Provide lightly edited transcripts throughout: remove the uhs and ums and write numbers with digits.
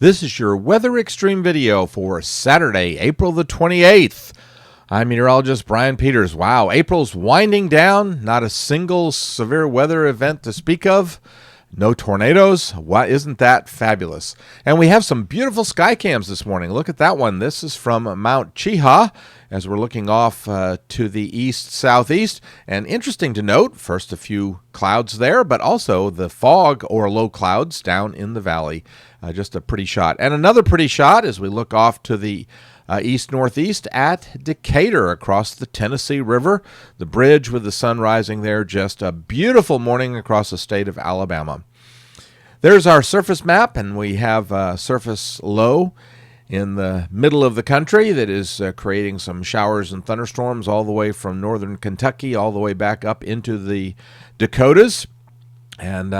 This is your Weather Xtreme video for Saturday, April the 28th. I'm meteorologist Brian Peters. Wow, April's winding down. Not a single severe weather event to speak of. No tornadoes. Why isn't that fabulous? And we have some beautiful sky cams this morning. Look at that one. This is from Mount Chiha as we're looking off to the east-southeast. And interesting to note, first a few clouds there, but also the fog or low clouds down in the valley. Just a pretty shot. And another pretty shot as we look off to the east-northeast at Decatur across the Tennessee River. The bridge with the sun rising there. Just a beautiful morning across the state of Alabama. There's our surface map, and we have surface low in the middle of the country that is creating some showers and thunderstorms all the way from northern Kentucky all the way back up into the Dakotas. And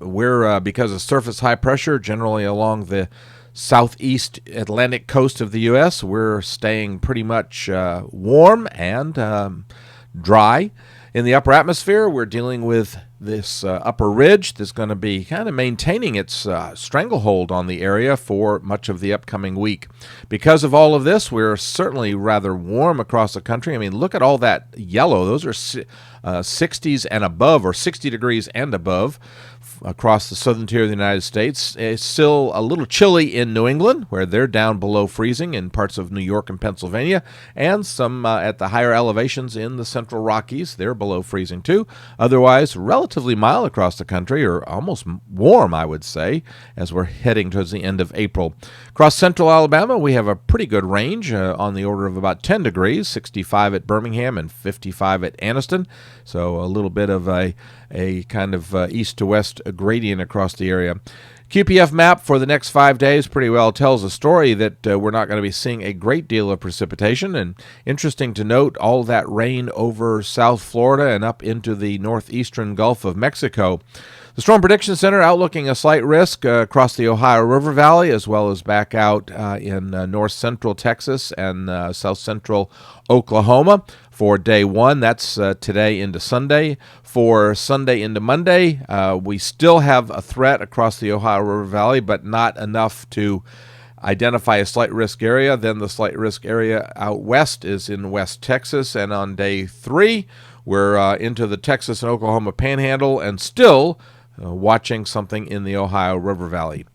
we're because of surface high pressure generally along the southeast Atlantic coast of the U.S., we're staying pretty much warm and dry. In the upper atmosphere, we're dealing with this upper ridge that's going to be kind of maintaining its stranglehold on the area for much of the upcoming week. Because of all of this, we're certainly rather warm across the country. I mean, look at all that yellow. Those are 60s and above, or 60 degrees and above across the southern tier of the United States. It's still a little chilly in New England, where they're down below freezing in parts of New York and Pennsylvania, and some at the higher elevations in the central Rockies. They're below freezing too. Otherwise, relatively mild across the country, or almost warm, I would say, as we're heading towards the end of April. Across central Alabama, we have a pretty good range on the order of about 10 degrees, 65 at Birmingham and 55 at Anniston. So a little bit of a kind of east to west gradient across the area. QPF map for the next 5 days pretty well tells a story that we're not going to be seeing a great deal of precipitation. And interesting to note, all that rain over South Florida and up into the northeastern Gulf of Mexico. The Storm Prediction Center outlooking a slight risk across the Ohio River Valley, as well as back out in north central Texas and south central Oklahoma for day one. That's today into Sunday. For Sunday into Monday, we still have a threat across the Ohio River Valley, but not enough to identify a slight risk area. Then the slight risk area out west is in West Texas. And on day three, we're into the Texas and Oklahoma Panhandle and still watching something in the Ohio River Valley.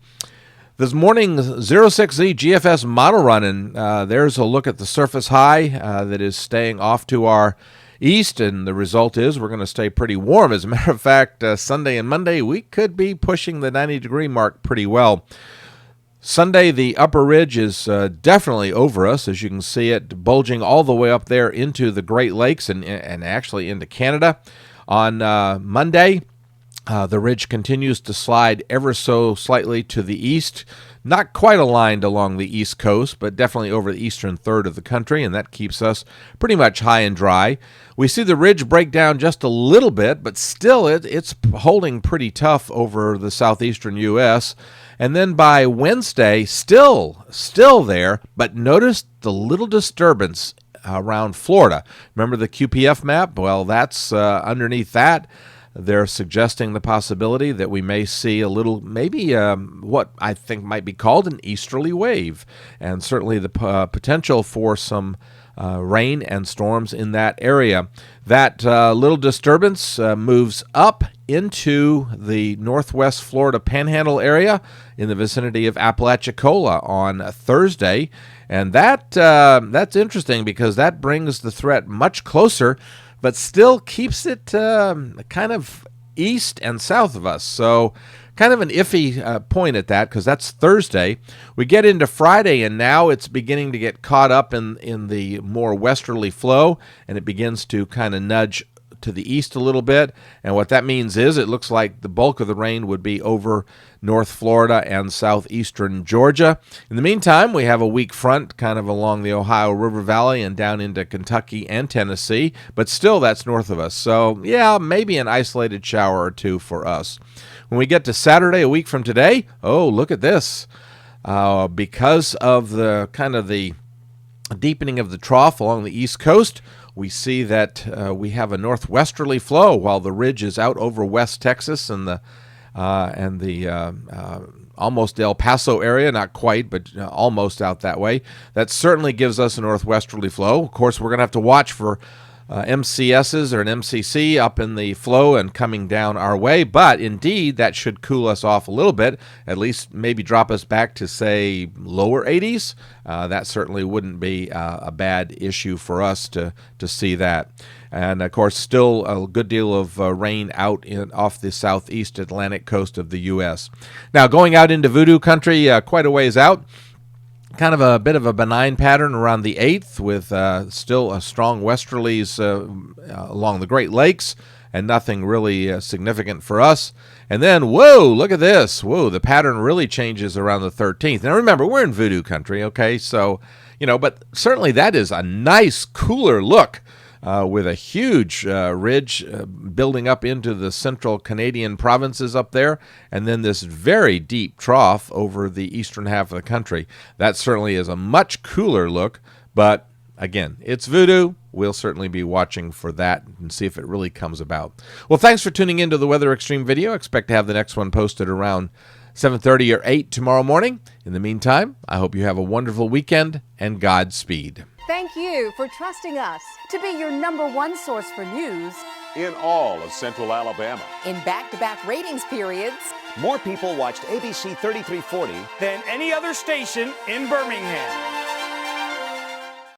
This morning, 06Z GFS model run, and there's a look at the surface high that is staying off to our east, and the result is we're going to stay pretty warm. As a matter of fact, Sunday and Monday, we could be pushing the 90-degree mark pretty well. Sunday, the upper ridge is definitely over us, as you can see it bulging all the way up there into the Great Lakes and actually into Canada. On Monday, the ridge continues to slide ever so slightly to the east, not quite aligned along the east coast, but definitely over the eastern third of the country, and that keeps us pretty much high and dry. We see the ridge break down just a little bit, but still it's holding pretty tough over the southeastern U.S., and then by Wednesday, still there, but notice the little disturbance around Florida. Remember the QPF map? Well, that's underneath that. They're suggesting the possibility that we may see a little, maybe what I think might be called an easterly wave, and certainly the potential for some rain and storms in that area. That little disturbance moves up into the northwest Florida Panhandle area in the vicinity of Apalachicola on Thursday, and that's interesting because that brings the threat much closer, but still keeps it kind of east and south of us. So kind of an iffy point at that, because that's Thursday. We get into Friday, and now it's beginning to get caught up in the more westerly flow, and it begins to kind of nudge to the east a little bit. And what that means is it looks like the bulk of the rain would be over North Florida and southeastern Georgia. In the meantime, we have a weak front kind of along the Ohio River Valley and down into Kentucky and Tennessee, but still that's north of us. So yeah, maybe an isolated shower or two for us. When we get to Saturday, a week from today, oh, look at this. Because of the kind of the deepening of the trough along the east coast, we see that we have a northwesterly flow while the ridge is out over West Texas and the almost El Paso area, not quite, but almost out that way. That certainly gives us a northwesterly flow. Of course, we're going to have to watch for MCSs or an MCC up in the flow and coming down our way, but indeed that should cool us off a little bit, at least maybe drop us back to, say, lower 80s. That certainly wouldn't be a bad issue for us to see that. And of course, still a good deal of rain out off the southeast Atlantic coast of the U.S. Now, going out into voodoo country, quite a ways out. Kind of a bit of a benign pattern around the 8th with still a strong westerlies along the Great Lakes and nothing really significant for us. And then, whoa, look at this. Whoa, the pattern really changes around the 13th. Now, remember, we're in voodoo country, okay? So, but certainly that is a nice, cooler look. With a huge ridge building up into the central Canadian provinces up there, and then this very deep trough over the eastern half of the country. That certainly is a much cooler look, but again, it's voodoo. We'll certainly be watching for that and see if it really comes about. Well, thanks for tuning into the Weather Xtreme video. Expect to have the next one posted around 7:30 or 8 tomorrow morning. In the meantime, I hope you have a wonderful weekend, and Godspeed. Thank you for trusting us to be your #1 source for news in all of Central Alabama. in back-to-back ratings periods. More people watched ABC 3340 than any other station in Birmingham.